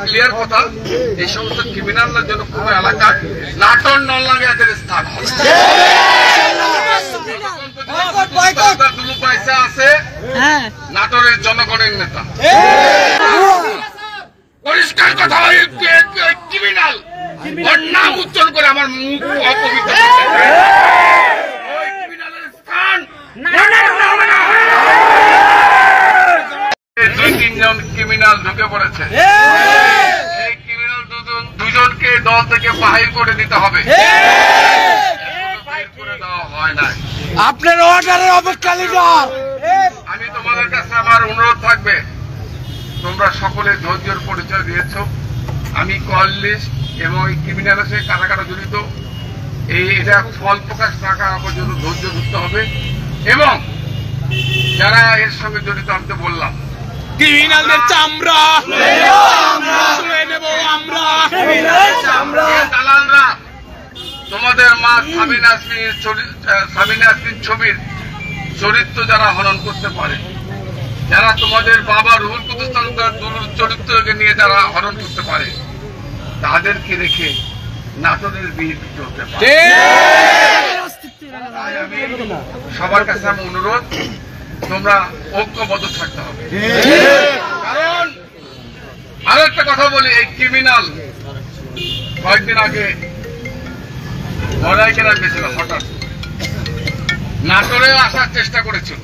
Clear কথা, এই সমস্ত ক্রিমিনালদের জন্য কোনো এলাকায় নাটোর নলডাঙ্গা এদের স্থান হবে। পয়সা আছে নাটোরের জনগণের নেতা, পরিষ্কার কথা, ক্রিমিনাল ওর নাম উচ্চারণ করে আমার মুখ অপবিত্র দুই তিনজন ক্রিমিনাল ঢুকে পড়েছে। এই ক্রিমিনাল দুজনকে দল থেকে বাহির করে দিতে হবে। হয় না, আপনার অর্ডারের অপেক্ষা লিডার। আমি তোমাদের কাছে আমার অনুরোধ থাকবে, তোমরা সকলে ধৈর্যের পরিচয় দিয়েছ। আমি কল লিস্ট এবং এই ক্রিমিনালের সাথে কারা কারা জড়িত এটা ফল প্রকাশ থাকা পর্যন্ত ধৈর্য ধরতে হবে। এবং যারা এর সঙ্গে জড়িত আমি তো বললাম ক্রিমিনালদের চামড়া দালালরা তোমাদের মা সাবিনা ইয়াসমিন ছবির চরিত্র যারা হরণ করতে পারে, যারা তোমাদের বাবা রুহুল কুদ্দুস চরিত্রকে নিয়ে যারা হরণ করতে পারে, তাদেরকে রেখে নাটোরের বিএনপি হতে পারে। আমি সবার কাছে আমার অনুরোধ, তোমরা ঐক্যবদ্ধ থাকতে হবে। কারণ আরো একটা কথা বলি, এই ক্রিমিনাল কয়েকদিন আগে লড়াই কেনার গেছিল, হঠাৎ নাটোরে আসার চেষ্টা করেছিল,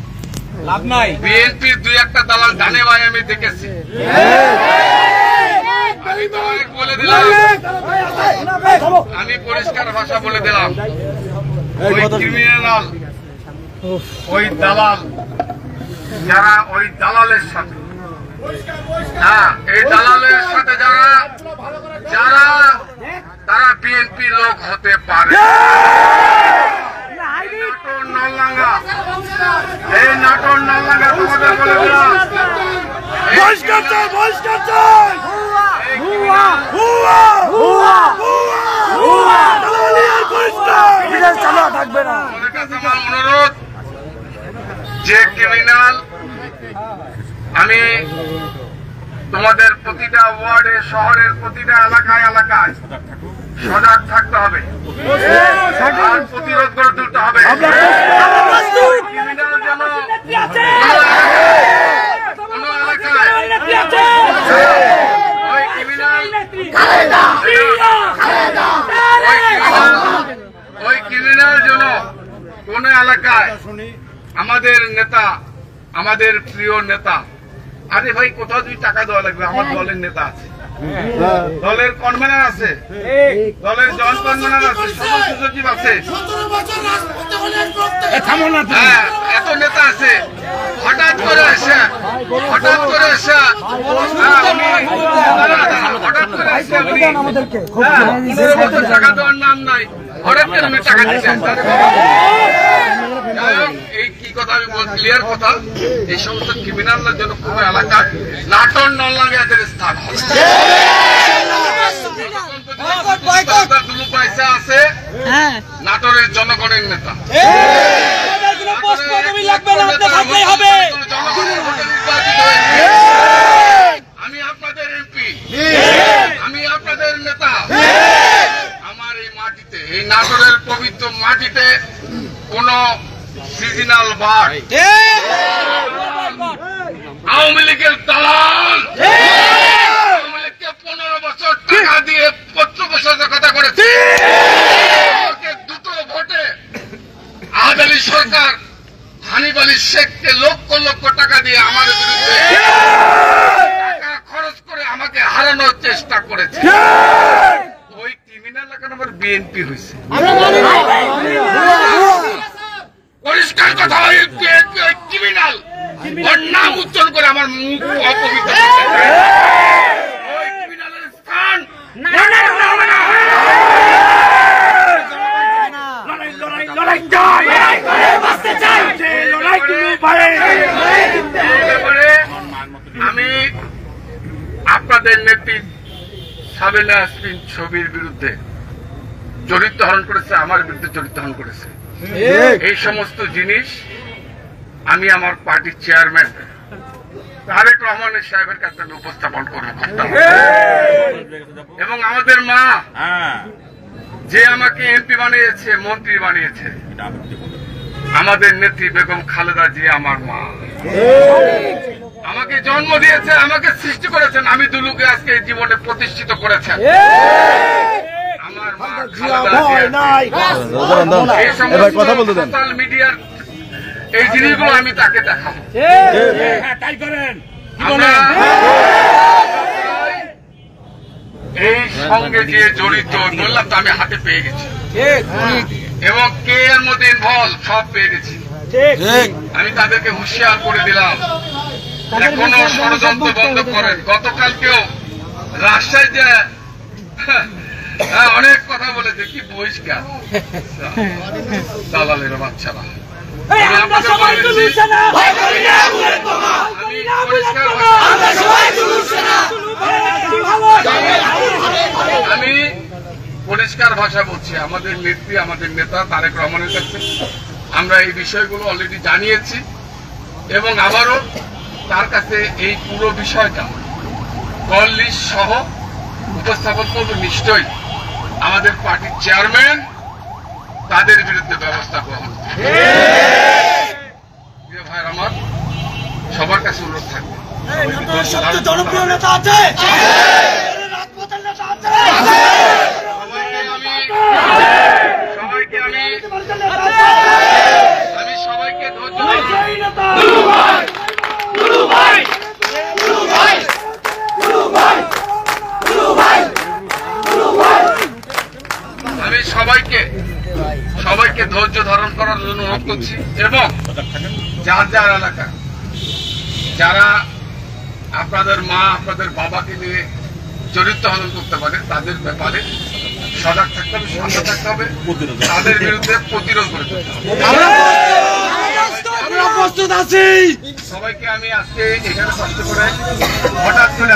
লাভ নাই। বিএনপির দুই একটা দালাল ডানে ভাই আমি দেখেছি। আমি তো অনেক বলে দিলাম, আমি পরিষ্কার ভাষা বলে দিলাম, ওই ক্রিমিনাল ওই দালাল যারা ওই দালালের সাথে, হ্যাঁ এই দালালের সাথে যারা যারা তারা বিএনপি লোক হতে পারে। নাটোর নলডাঙ্গা, এই নাটোর নলডাঙ্গা তোমাদের বলে দিলাম, থাকবে না। আমাদের কাছে আমার অনুরোধ, যে ক্রিমিনাল, আমি তোমাদের প্রতিটা ওয়ার্ডে, শহরের প্রতিটা এলাকায় এলাকায় সজাগ থাকতে হবে, আর প্রতিরোধ করে তুলতে হবে। ক্রিমিনাল যেন কোনো এলাকায় ওই ক্রিমিনাল যেন কোন এলাকায় আমাদের নেতা, আমাদের প্রিয় নেতা, আরে ভাই কোথাও যদি টাকা দেওয়া লাগবে, আমার দলের নেতা আছে, দলের কনভেনার আছে, দলের জয়েন্ট কনভেনার আছে, সদস্য সচিব আছে, এত নেতা আছে। হঠাৎ করে এসে টাকা দেওয়ার নাম নাই, হঠাৎ করে উনি টাকা দিচ্ছেন। এই কি কথা আমি ক্লিয়ার কথা, এই সমস্ত ক্রিমিনালদের জন্য কোন এলাকায় নাটোর নলডাঙ্গা এদের স্থান হবে। পয়সা আছে নাটোরের জনগণের নেতা, আমি আপনাদের এমপি, আমি আপনাদের নেতা। আমার এই মাটিতে, এই নাটোরের পবিত্র মাটিতে কোন সিজনাল বাঘ, আওয়ামী লীগের দালাল, আওয়ামী লীগকে 15 বছর টাকা দিয়ে পৃষ্ঠপোষকতা করেছে, দুটো ভোটে আহাদ আলী সরকার হানিফ আলী শেখকে লক্ষ লক্ষ টাকা দিয়ে আমার বিরুদ্ধে টাকা খরচ করে আমাকে হারানোর চেষ্টা করেছে। ওই ক্রিমিনাল এখন আমার বিএনপি হয়েছে। পরিষ্কার কথা, ক্রিমিনাল ওর নাম উচ্চারণ করে আমার মুখ অপবিত্র ওই ক্রিমিনালের স্থান আমি আপনাদের নেত্রী সাবিনা ইয়াসমিন ছবির বিরুদ্ধে চরিত্র হরণ করেছে, আমার বিরুদ্ধে চরিত্র হরণ করেছে। এই সমস্ত জিনিস আমি আমার পার্টির চেয়ারম্যান তারেক রহমান সাহেবের কাছে আমি উপস্থাপন করবো এবং আমাদের মা যে আমাকে এমপি বানিয়েছে, মন্ত্রী বানিয়েছে, আমাদের নেত্রী বেগম খালেদা জিয়া আমার মা, আমাকে জন্ম দিয়েছে, আমাকে সৃষ্টি করেছেন, আমি দুলুকে আজকে এই জীবনে প্রতিষ্ঠিত করেছেন আমার মা খালেদা জিয়া। এই সমস্ত সোশ্যাল মিডিয়ার এই জিনিসগুলো আমি তাকে দেখাবো। আমরা এই সঙ্গে যে জড়িত বললাম তো, আমি হাতে পেয়ে গেছি এবং কে এর মধ্যে ইনভলভ সব পেয়ে গেছি। আমি তাদেরকে হুঁশিয়ার করে দিলাম, এখনো ষড়যন্ত্র বন্ধ করেন। গতকালকেও রাজশাহী যে অনেক কথা বলেছে, কি বহিষ্কার দালালের বাচ্চারা। আমি পরিষ্কার ভাষা বলছি, আমাদের নেত্রী, আমাদের নেতা তারেক রহমানের কাছে আমরা এই বিষয়গুলো অলরেডি জানিয়েছি এবং আবারও তার কাছে এই পুরো বিষয়টা কল লিস্ট সহ উপস্থাপন করব। নিশ্চয়ই আমাদের পার্টির চেয়ারম্যান তাদের বিরুদ্ধে ব্যবস্থা গ্রহণ। ভাইয়ের আমার সবার কাছে অনুরোধ থাকবে, জনপ্রিয় নেতা আছে, আমি সবাইকে ধৈর্য, আমি সবাইকে ধৈর্য ধারণ করার জন্য অনুরোধ করছি এবং যার যার এলাকা যারা আপনাদের মা, আপনাদের বাবাকে নিয়ে চরিত্র হনন করতে পারে, তাদের ব্যাপারে সজাগ থাকতে হবে, শান্ত থাকতে হবে, তাদের বিরুদ্ধে প্রতিরোধ করে তুলতে হবে। আমরা প্রস্তুত আছি। সবাইকে আমি আজকে এখানে কষ্ট করে হঠাৎ করে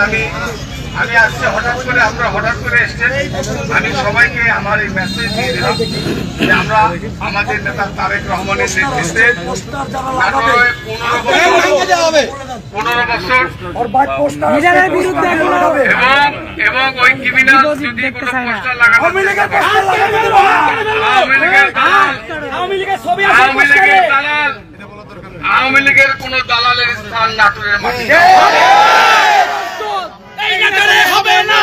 আমরা হঠাৎ করে এসছে, আমি সবাইকে আমার এই মেসেজ দিয়ে দিলাম যে আমরা আমাদের নেতা তারেক রহমানের নেতৃত্বে 15 বছর এবং ওই ক্রিমিনাল যদি কোনো পোস্টার লাগানো আওয়ামী লীগের কোন দালালের স্থান নাটোরের মাটিতে হবে না।